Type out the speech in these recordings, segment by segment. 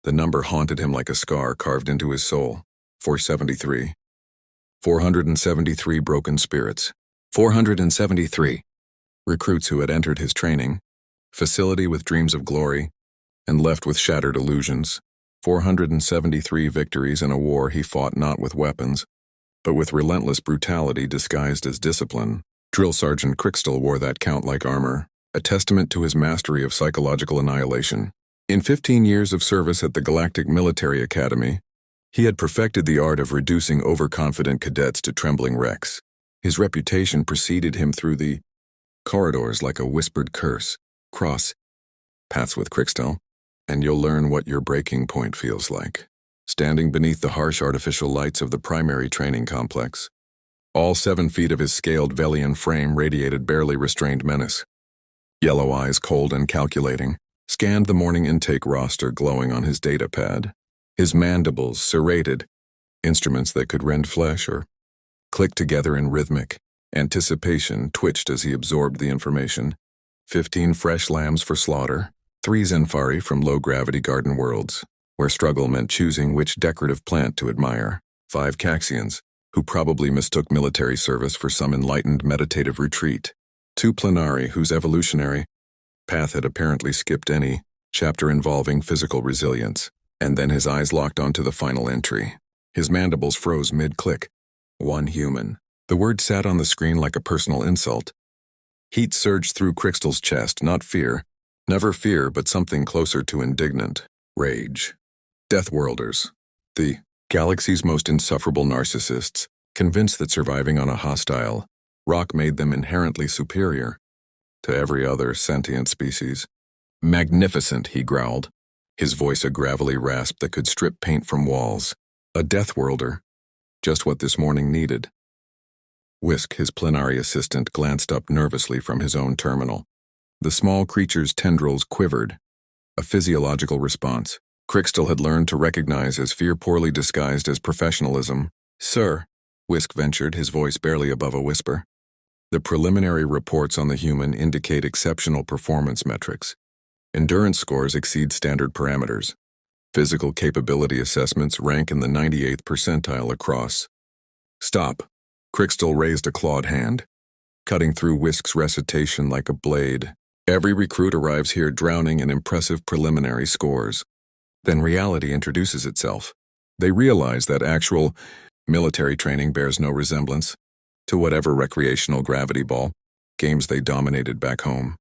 The number haunted him like a scar carved into his soul. 473. 473 broken spirits. 473 recruits who had entered his training facility with dreams of glory and left with shattered illusions. 473 victories in a war he fought not with weapons, but with relentless brutality disguised as discipline. Drill Sergeant Crystal wore that count like armor, a testament to his mastery of psychological annihilation. In 15 years of service at the Galactic Military Academy, he had perfected the art of reducing overconfident cadets to trembling wrecks. His reputation preceded him through the corridors like a whispered curse. Cross paths with Crystal, and you'll learn what your breaking point feels like. Standing beneath the harsh artificial lights of the primary training complex, all 7 feet of his scaled Velian frame radiated barely restrained menace. Yellow eyes, cold and calculating, scanned the morning intake roster glowing on his data pad. His mandibles serrated, instruments that could rend flesh or click together in rhythmic anticipation twitched as he absorbed the information. 15 fresh lambs for slaughter, 3 Zenfari from low-gravity garden worlds, where struggle meant choosing which decorative plant to admire. 5 Caxians, who probably mistook military service for some enlightened meditative retreat. 2 Planari, whose evolutionary path had apparently skipped any chapter involving physical resilience. And then his eyes locked onto the final entry. His mandibles froze mid-click. 1 human. The word sat on the screen like a personal insult. Heat surged through Crystal's chest, not fear. Never fear, but something closer to indignant rage. Deathworlders, the galaxy's most insufferable narcissists, convinced that surviving on a hostile rock made them inherently superior to every other sentient species. Magnificent, he growled, his voice a gravelly rasp that could strip paint from walls. A Deathworlder, just what this morning needed. Whisk, his plenary assistant, glanced up nervously from his own terminal. The small creature's tendrils quivered, a physiological response Crystal had learned to recognize as fear poorly disguised as professionalism. Sir, Whisk ventured, his voice barely above a whisper. The preliminary reports on the human indicate exceptional performance metrics. Endurance scores exceed standard parameters. Physical capability assessments rank in the 98th percentile across. Stop. Crystal raised a clawed hand, cutting through Whisk's recitation like a blade. Every recruit arrives here drowning in impressive preliminary scores. Then reality introduces itself. They realize that actual military training bears no resemblance to whatever recreational gravity ball games they dominated back home.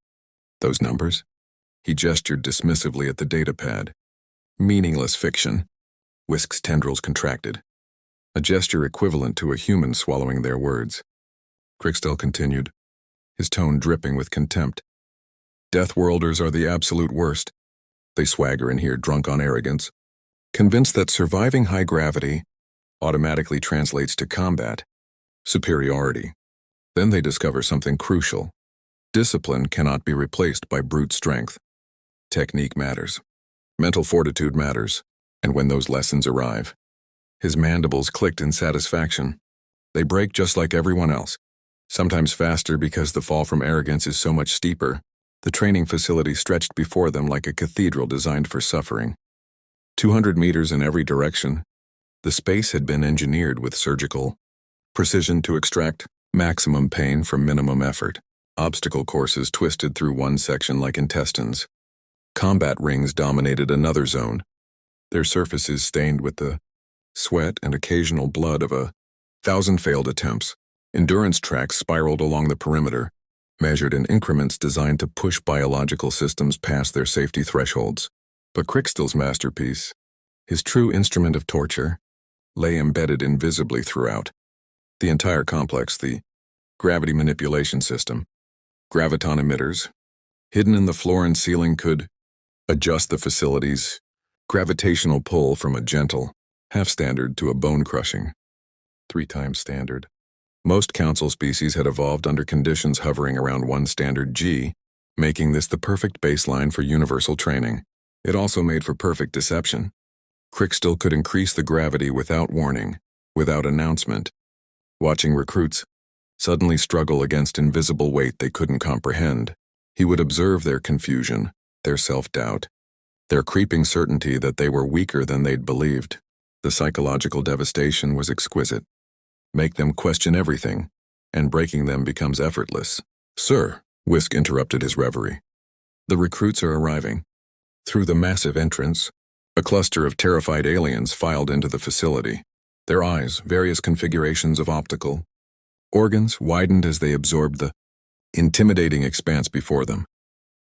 Those numbers? He gestured dismissively at the datapad. Meaningless fiction. Whisk's tendrils contracted, a gesture equivalent to a human swallowing their words. Crystal continued, his tone dripping with contempt. Deathworlders are the absolute worst. They swagger in here drunk on arrogance, convinced that surviving high gravity automatically translates to combat superiority. Then they discover something crucial. Discipline cannot be replaced by brute strength. Technique matters. Mental fortitude matters. And when those lessons arrive, his mandibles clicked in satisfaction. They break just like everyone else, sometimes faster because the fall from arrogance is so much steeper. The training facility stretched before them like a cathedral designed for suffering. 200 meters in every direction, the space had been engineered with surgical precision to extract maximum pain from minimum effort. Obstacle courses twisted through one section like intestines. Combat rings dominated another zone, their surfaces stained with the sweat and occasional blood of 1,000 failed attempts. Endurance tracks spiraled along the perimeter, measured in increments designed to push biological systems past their safety thresholds. But Crystal's masterpiece, his true instrument of torture, lay embedded invisibly throughout. The entire complex, the gravity manipulation system, graviton emitters, hidden in the floor and ceiling, could adjust the facility's gravitational pull from a gentle, half-standard to a bone-crushing 3 times standard. Most council species had evolved under conditions hovering around 1 standard G, making this the perfect baseline for universal training. It also made for perfect deception. Crystal could increase the gravity without warning, without announcement. Watching recruits suddenly struggle against invisible weight they couldn't comprehend, he would observe their confusion, their self-doubt, their creeping certainty that they were weaker than they'd believed. The psychological devastation was exquisite. Make them question everything, and breaking them becomes effortless. "Sir," Whisk interrupted his reverie. "The recruits are arriving." Through the massive entrance, a cluster of terrified aliens filed into the facility. Their eyes, various configurations of optical organs, widened as they absorbed the intimidating expanse before them.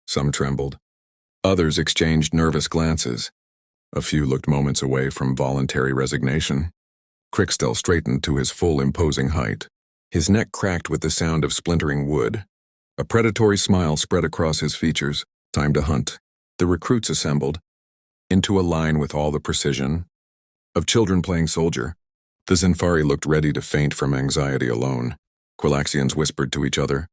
Some trembled. Others exchanged nervous glances. A few looked moments away from voluntary resignation. Crystal straightened to his full imposing height. His neck cracked with the sound of splintering wood. A predatory smile spread across his features. Time to hunt. The recruits assembled, into a line with all the precision of children playing soldier. The Zinfari looked ready to faint from anxiety alone. Quilaxians whispered to each other,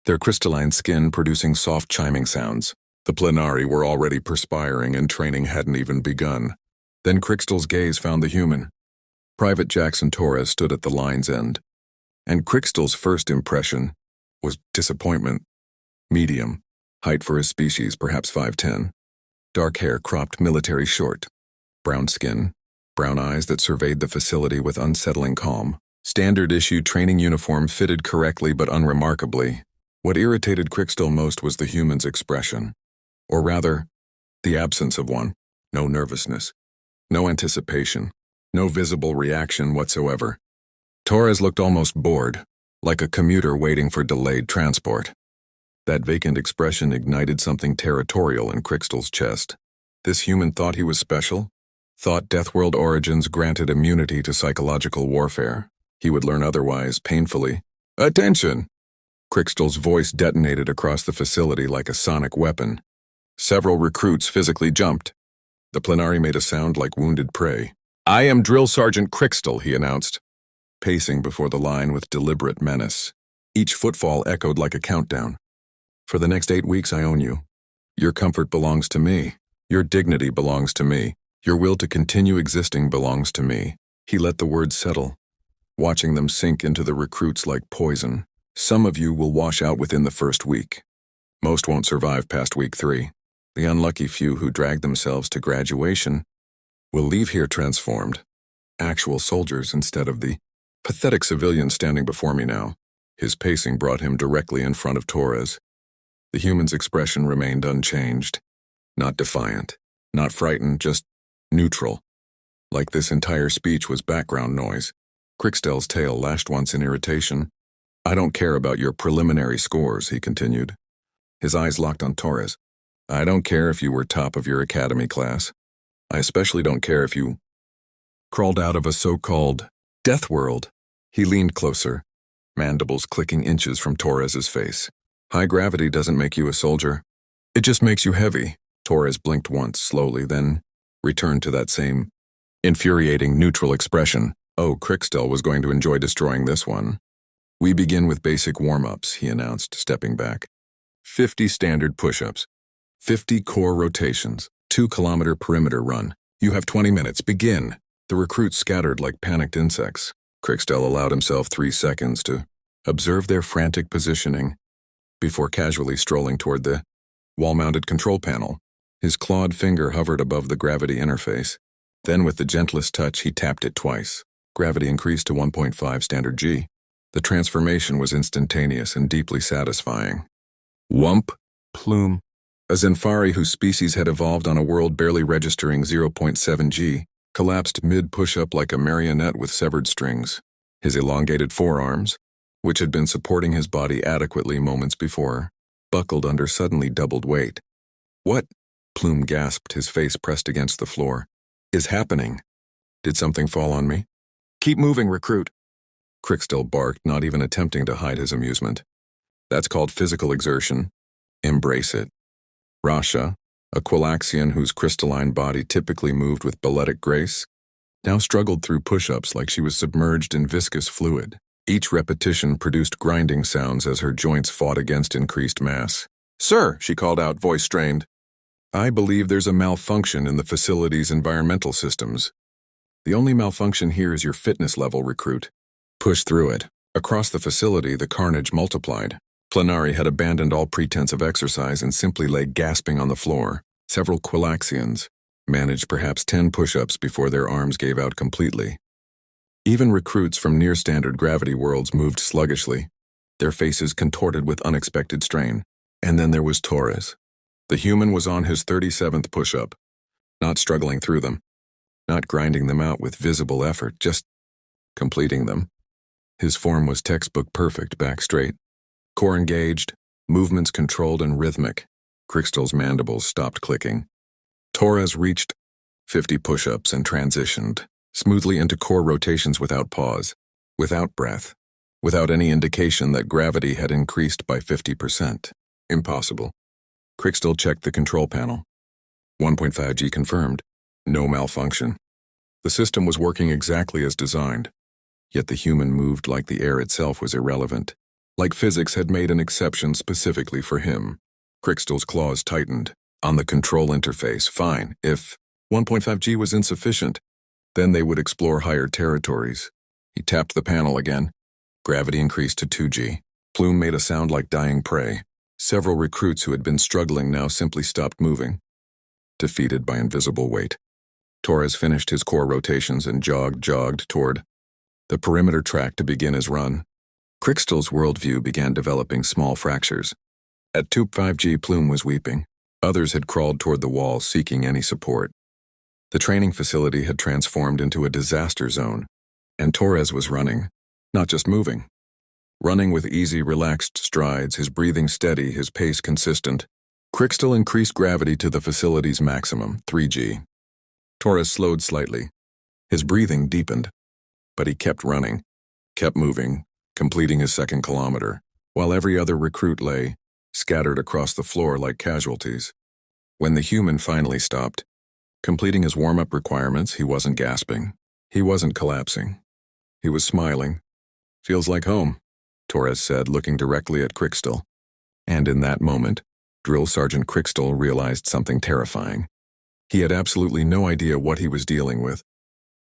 their crystalline skin producing soft chiming sounds. The Plenari were already perspiring and training hadn't even begun. Then Crystal's gaze found the human. Private Torres stood at the line's end, and Crystal's first impression was disappointment. Medium, height for his species, perhaps 5'10". Dark hair cropped military short. Brown skin, brown eyes that surveyed the facility with unsettling calm. Standard issue training uniform fitted correctly but unremarkably. What irritated Crystal most was the human's expression. Or rather, the absence of one. No nervousness, no anticipation, no visible reaction whatsoever. Torres looked almost bored, like a commuter waiting for delayed transport. That vacant expression ignited something territorial in Crystal's chest. This human thought he was special, thought Deathworld origins granted immunity to psychological warfare. He would learn otherwise, painfully. "Attention!" Crystal's voice detonated across the facility like a sonic weapon. Several recruits physically jumped. The Plenari made a sound like wounded prey. "I am Drill Sergeant Crystal," he announced, pacing before the line with deliberate menace. Each footfall echoed like a countdown. "For the next 8 weeks I own you. Your comfort belongs to me. Your dignity belongs to me. Your will to continue existing belongs to me." He let the words settle, watching them sink into the recruits like poison. "Some of you will wash out within the first week. Most won't survive past week 3. The unlucky few who drag themselves to graduation will leave here transformed. Actual soldiers instead of the pathetic civilians standing before me now." His pacing brought him directly in front of Torres. The human's expression remained unchanged. Not defiant, not frightened, just neutral. Like this entire speech was background noise. Crystal's tail lashed once in irritation. "I don't care about your preliminary scores," he continued. His eyes locked on Torres. "I don't care if you were top of your academy class. I especially don't care if you crawled out of a so-called death world." He leaned closer, mandibles clicking inches from Torres's face. "High gravity doesn't make you a soldier. It just makes you heavy." Torres blinked once, slowly, then returned to that same infuriating neutral expression. Oh, Crystal was going to enjoy destroying this one. "We begin with basic warm-ups," he announced, stepping back. 50 standard push-ups, 50 core rotations, 2-kilometer perimeter run. You have 20 minutes. Begin." The recruits scattered like panicked insects. Crystal allowed himself 3 seconds to observe their frantic positioning before casually strolling toward the wall-mounted control panel. His clawed finger hovered above the gravity interface. Then with the gentlest touch, he tapped it twice. Gravity increased to 1.5 standard G. The transformation was instantaneous and deeply satisfying. Whump, plume. A Zinfari whose species had evolved on a world barely registering 0.7 G, collapsed mid-push-up like a marionette with severed strings. His elongated forearms, which had been supporting his body adequately moments before, buckled under suddenly doubled weight. "What?" Plume gasped, his face pressed against the floor. "Is happening? Did something fall on me?" "Keep moving, recruit." Crystal barked, not even attempting to hide his amusement. "That's called physical exertion. Embrace it." Rasha, a Quilaxian whose crystalline body typically moved with balletic grace, now struggled through push-ups like she was submerged in viscous fluid. Each repetition produced grinding sounds as her joints fought against increased mass. "Sir," she called out, voice strained. "I believe there's a malfunction in the facility's environmental systems. The only malfunction here is your fitness level, recruit. Push through it." Across the facility, the carnage multiplied. Plenari had abandoned all pretense of exercise and simply lay gasping on the floor. Several Quilaxians managed perhaps 10 push-ups before their arms gave out completely. Even recruits from near-standard gravity worlds moved sluggishly, their faces contorted with unexpected strain. And then there was Torres. The human was on his 37th push-up, not struggling through them, not grinding them out with visible effort, just completing them. His form was textbook perfect, back straight, core engaged, movements controlled and rhythmic. Crystal's mandibles stopped clicking. Torres reached 50 push-ups and transitioned smoothly into core rotations without pause, without breath, without any indication that gravity had increased by 50%. Impossible. Crystal checked the control panel. 1.5G confirmed. No malfunction. The system was working exactly as designed. Yet the human moved like the air itself was irrelevant, like physics had made an exception specifically for him. Crystal's claws tightened. On the control interface, fine. If 1.5G was insufficient, then they would explore higher territories. He tapped the panel again. Gravity increased to 2G. Plume made a sound like dying prey. Several recruits who had been struggling now simply stopped moving, defeated by invisible weight. Torres finished his core rotations and jogged toward the perimeter track to begin his run. Crystal's worldview began developing small fractures. At 2.5G, Plume was weeping. Others had crawled toward the wall, seeking any support. The training facility had transformed into a disaster zone, and Torres was running, not just moving. Running with easy, relaxed strides, his breathing steady, his pace consistent. Crystal increased gravity to the facility's maximum, 3G. Torres slowed slightly. His breathing deepened, but he kept running, kept moving, completing his second kilometer, while every other recruit lay, scattered across the floor like casualties. When the human finally stopped, completing his warm-up requirements, he wasn't gasping. He wasn't collapsing. He was smiling. "Feels like home," Torres said, looking directly at Crystal. And in that moment, Drill Sergeant Crystal realized something terrifying. He had absolutely no idea what he was dealing with.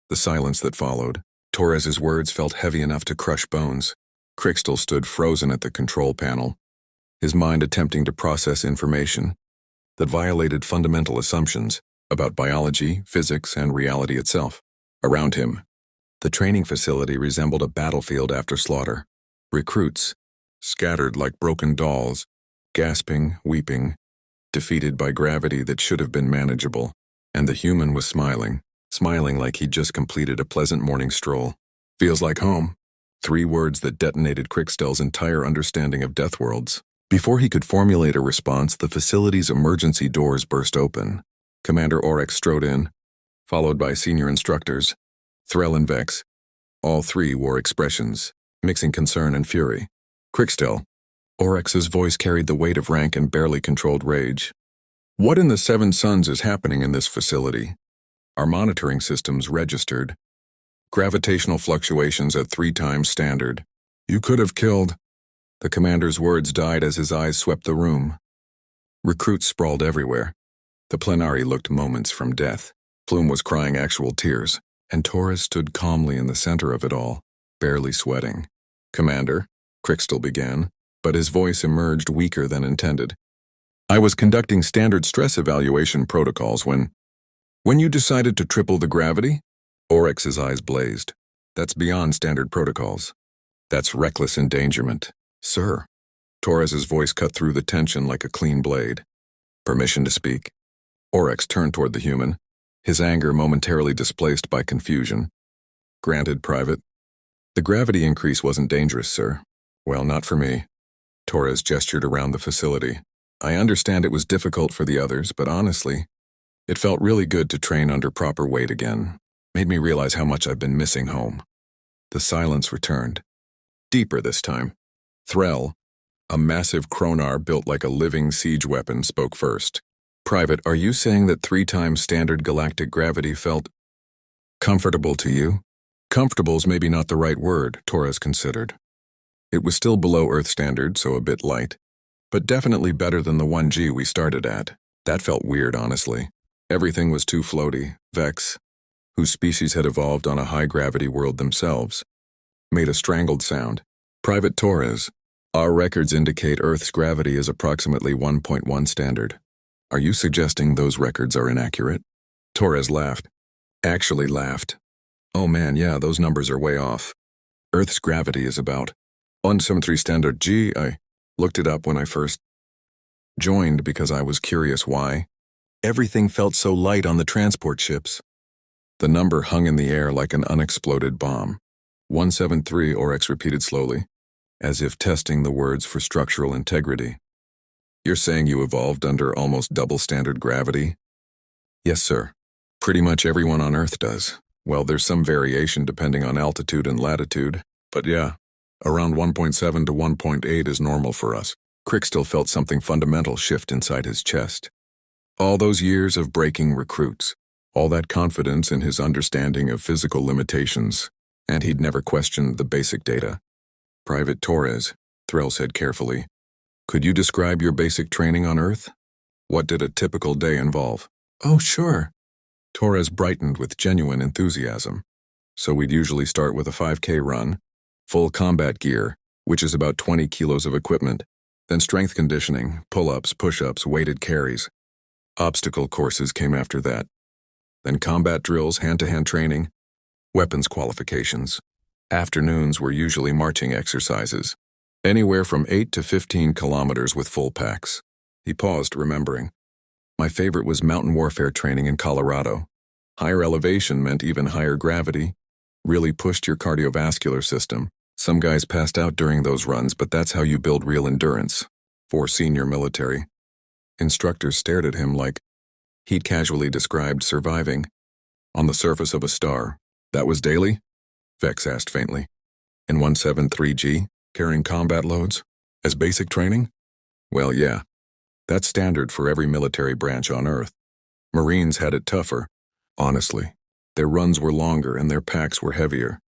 The silence that followed, Torres's words felt heavy enough to crush bones. Crystal stood frozen at the control panel, his mind attempting to process information that violated fundamental assumptions about biology, physics, and reality itself. Around him, the training facility resembled a battlefield after slaughter. Recruits, scattered like broken dolls, gasping, weeping, defeated by gravity that should have been manageable. And the human was smiling like he'd just completed a pleasant morning stroll. "Feels like home." 3 words that detonated Crystal's entire understanding of death worlds. Before he could formulate a response, the facility's emergency doors burst open. Commander Oryx strode in, followed by senior instructors, Threll and Vex. All 3 wore expressions, mixing concern and fury. "Crystal." Oryx's voice carried the weight of rank and barely controlled rage. "What in the 7 suns is happening in this facility? Our monitoring systems registered gravitational fluctuations at 3 times standard. You could have killed." The commander's words died as his eyes swept the room. Recruits sprawled everywhere. The plenary looked moments from death. Plume was crying actual tears, and Torres stood calmly in the center of it all, barely sweating. "Commander," Crystal began, but his voice emerged weaker than intended. "I was conducting standard stress evaluation protocols when you decided to triple the gravity?" Oryx's eyes blazed. "That's beyond standard protocols. That's reckless endangerment." "Sir." Torres's voice cut through the tension like a clean blade. "Permission to speak?" Oryx turned toward the human, his anger momentarily displaced by confusion. "Granted, Private." "The gravity increase wasn't dangerous, sir." "Well, not for me." Torres gestured around the facility. "I understand it was difficult for the others, but honestly, it felt really good to train under proper weight again. Made me realize how much I've been missing home." The silence returned. Deeper this time. Threll, a massive Kronar built like a living siege weapon, spoke first. "Private, are you saying that 3 times standard galactic gravity felt comfortable to you?" "Comfortable's maybe not the right word," Torres considered. It was still below Earth standard, so a bit light, but definitely better than the 1G we started at. That felt weird, honestly. Everything was too floaty. Vex, whose species had evolved on a high-gravity world themselves, made a strangled sound. "Private Torres, our records indicate Earth's gravity is approximately 1.1 standard. Are you suggesting those records are inaccurate? Torres laughed. Actually laughed. Oh man, yeah, those numbers are way off. Earth's gravity is about 173 standard G. I looked it up when I first joined because I was curious why. Everything felt so light on the transport ships. The number hung in the air like an unexploded bomb. 173, Oryx repeated slowly, as if testing the words for structural integrity. You're saying you evolved under almost double standard gravity? Yes, sir. Pretty much everyone on Earth does. Well, there's some variation depending on altitude and latitude, but yeah, around 1.7 to 1.8 is normal for us. Crick still felt something fundamental shift inside his chest. All those years of breaking recruits, all that confidence in his understanding of physical limitations, and he'd never questioned the basic data. Private Torres, Thrill said carefully, could you describe your basic training on Earth? What did a typical day involve? Oh, sure. Torres brightened with genuine enthusiasm. So we'd usually start with a 5K run, full combat gear, which is about 20 kilos of equipment, then strength conditioning, pull-ups, push-ups, weighted carries. Obstacle courses came after that. Then combat drills, hand-to-hand training, weapons qualifications. Afternoons were usually marching exercises, anywhere from 8 to 15 kilometers with full packs. He paused, remembering. My favorite was mountain warfare training in Colorado. Higher elevation meant even higher gravity, really pushed your cardiovascular system. Some guys passed out during those runs, but that's how you build real endurance. For senior military. Instructors stared at him like he'd casually described surviving on the surface of a star. That was daily? Vex asked faintly. In 173G, carrying combat loads? As basic training? Well, yeah. That's standard for every military branch on Earth. Marines had it tougher, honestly. Their runs were longer and their packs were heavier.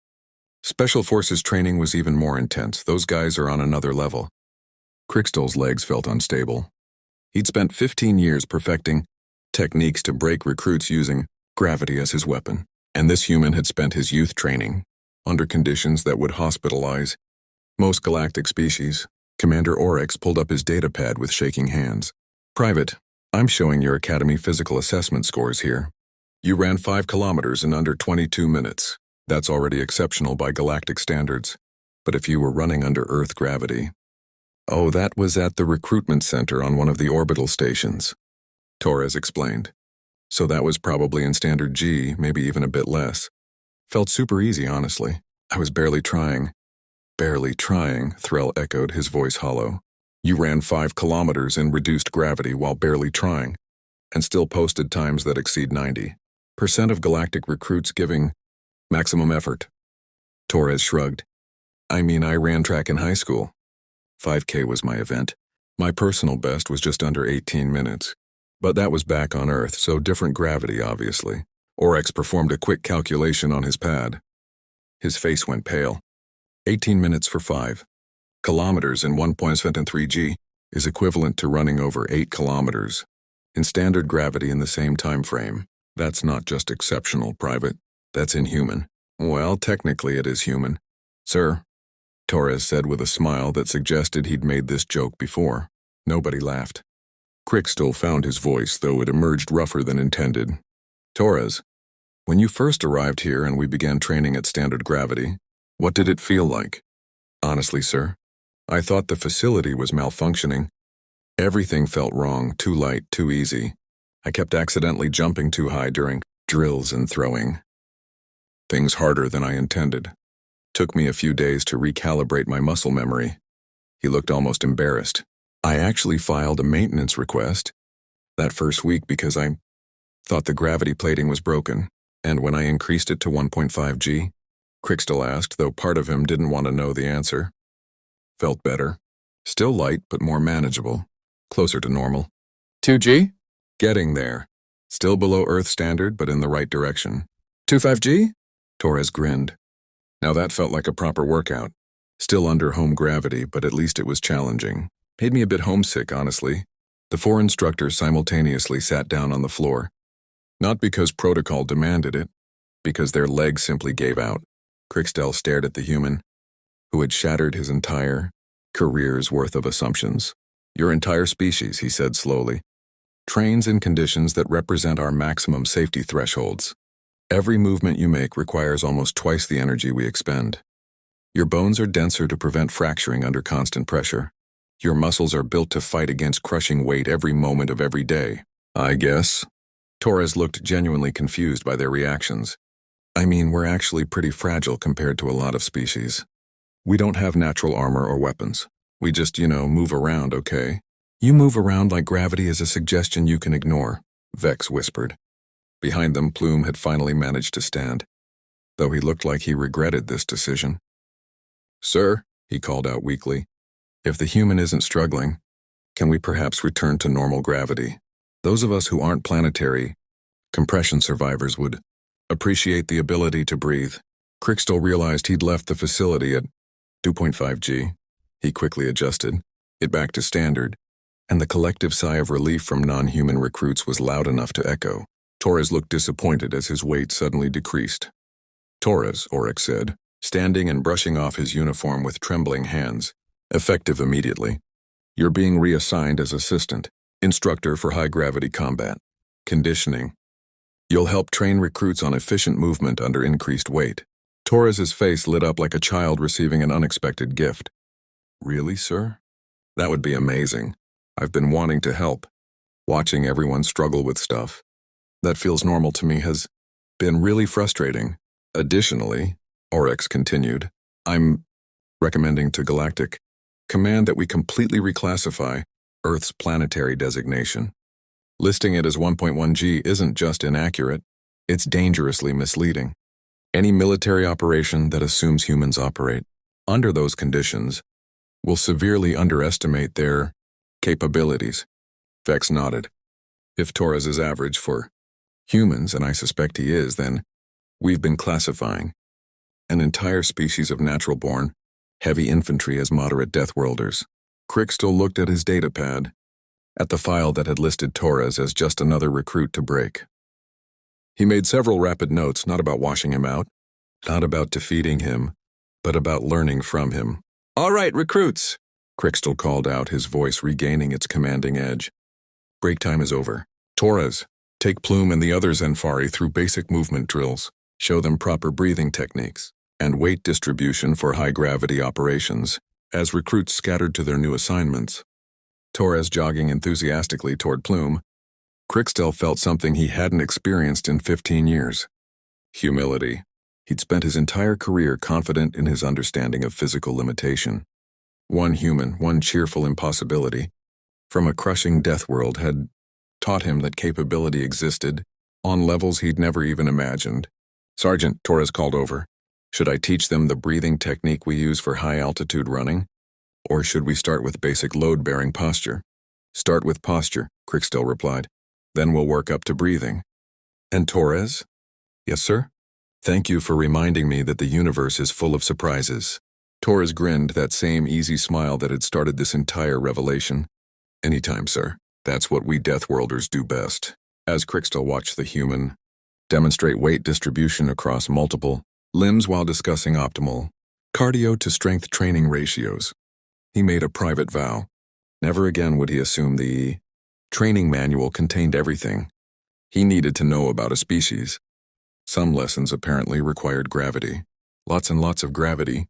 Special Forces training was even more intense. Those guys are on another level. Crickstall's legs felt unstable. He'd spent 15 years perfecting techniques to break recruits using gravity as his weapon, and this human had spent his youth training under conditions that would hospitalize most galactic species. Commander Oryx pulled up his data pad with shaking hands. Private, I'm showing your Academy physical assessment scores here. You ran 5 kilometers in under 22 minutes. That's already exceptional by galactic standards. But if you were running under Earth gravity... Oh, that was at the recruitment center on one of the orbital stations. Torres explained. So that was probably in standard G, maybe even a bit less. Felt super easy, honestly. I was barely trying. Barely trying, Threll echoed, his voice hollow. You ran 5 kilometers in reduced gravity while barely trying, and still posted times that exceed 90% of galactic recruits giving maximum effort. Torres shrugged. I mean, I ran track in high school. 5K was my event. My personal best was just under 18 minutes. But that was back on Earth, so different gravity, obviously. Oryx performed a quick calculation on his pad. His face went pale. 18 minutes for 5 kilometers in 1.73G is equivalent to running over 8 kilometers in standard gravity in the same time frame. That's not just exceptional, Private. That's inhuman. Well, technically it is human. Sir, Torres said with a smile that suggested he'd made this joke before. Nobody laughed. Crick still found his voice, though it emerged rougher than intended. Torres, when you first arrived here and we began training at standard gravity, what did it feel like? Honestly, sir, I thought the facility was malfunctioning. Everything felt wrong, too light, too easy. I kept accidentally jumping too high during drills and throwing things harder than I intended. Took me a few days to recalibrate my muscle memory. He looked almost embarrassed. I actually filed a maintenance request that first week because I thought the gravity plating was broken, and when I increased it to 1.5G, Crickstall asked, though part of him didn't want to know the answer. Felt better. Still light, but more manageable. Closer to normal. 2G? Getting there. Still below Earth standard, but in the right direction. 25G? Torres grinned. Now that felt like a proper workout. Still under home gravity, but at least it was challenging. Made me a bit homesick, honestly. The 4 instructors simultaneously sat down on the floor. Not because protocol demanded it, because their legs simply gave out. Crickstall stared at the human, who had shattered his entire career's worth of assumptions. Your entire species, he said slowly. Trains in conditions that represent our maximum safety thresholds. Every movement you make requires almost twice the energy we expend. Your bones are denser to prevent fracturing under constant pressure. Your muscles are built to fight against crushing weight every moment of every day. I guess. Torres looked genuinely confused by their reactions. I mean, we're actually pretty fragile compared to a lot of species. We don't have natural armor or weapons. We just, move around, okay? You move around like gravity is a suggestion you can ignore, Vex whispered. Behind them, Plume had finally managed to stand, though he looked like he regretted this decision. Sir, he called out weakly, if the human isn't struggling, can we perhaps return to normal gravity? Those of us who aren't planetary compression survivors would appreciate the ability to breathe. Crystal realized he'd left the facility at 2.5 G. He quickly adjusted it back to standard, and the collective sigh of relief from non-human recruits was loud enough to echo. Torres looked disappointed as his weight suddenly decreased. Torres, Oryx said, standing and brushing off his uniform with trembling hands. Effective immediately. You're being reassigned as assistant, instructor for high-gravity combat. Conditioning. You'll help train recruits on efficient movement under increased weight. Torres's face lit up like a child receiving an unexpected gift. Really, sir? That would be amazing. I've been wanting to help. Watching everyone struggle with stuff that feels normal to me has been really frustrating. Additionally, Oryx continued, I'm recommending to Galactic Command that we completely reclassify Earth's planetary designation. Listing it as 1.1 G isn't just inaccurate, it's dangerously misleading. Any military operation that assumes humans operate under those conditions will severely underestimate their capabilities. Vex nodded. If Torres is average for humans, and I suspect he is, then we've been classifying an entire species of natural-born, heavy infantry as moderate deathworlders. Crystal looked at his datapad, at the file that had listed Torres as just another recruit to break. He made several rapid notes, not about washing him out, not about defeating him, but about learning from him. All right, recruits, Crystal called out, his voice regaining its commanding edge. Break time is over. Torres, take Plume and the others Enfari through basic movement drills, show them proper breathing techniques, and weight distribution for high-gravity operations, as recruits scattered to their new assignments. Torres jogging enthusiastically toward Plume, Crystal felt something he hadn't experienced in 15 years. Humility. He'd spent his entire career confident in his understanding of physical limitation. One human, one cheerful impossibility, from a crushing death world had taught him that capability existed on levels he'd never even imagined. Sergeant, Torres called over. Should I teach them the breathing technique we use for high-altitude running? Or should we start with basic load-bearing posture? Start with posture, Crystal replied. Then we'll work up to breathing. And Torres? Yes, sir? Thank you for reminding me that the universe is full of surprises. Torres grinned, that same easy smile that had started this entire revelation. Anytime, sir. That's what we Deathworlders do best. As Crystal watched the human demonstrate weight distribution across multiple limbs while discussing optimal cardio to strength training ratios, he made a private vow. Never again would he assume the training manual contained everything he needed to know about a species. Some lessons apparently required gravity. Lots and lots of gravity.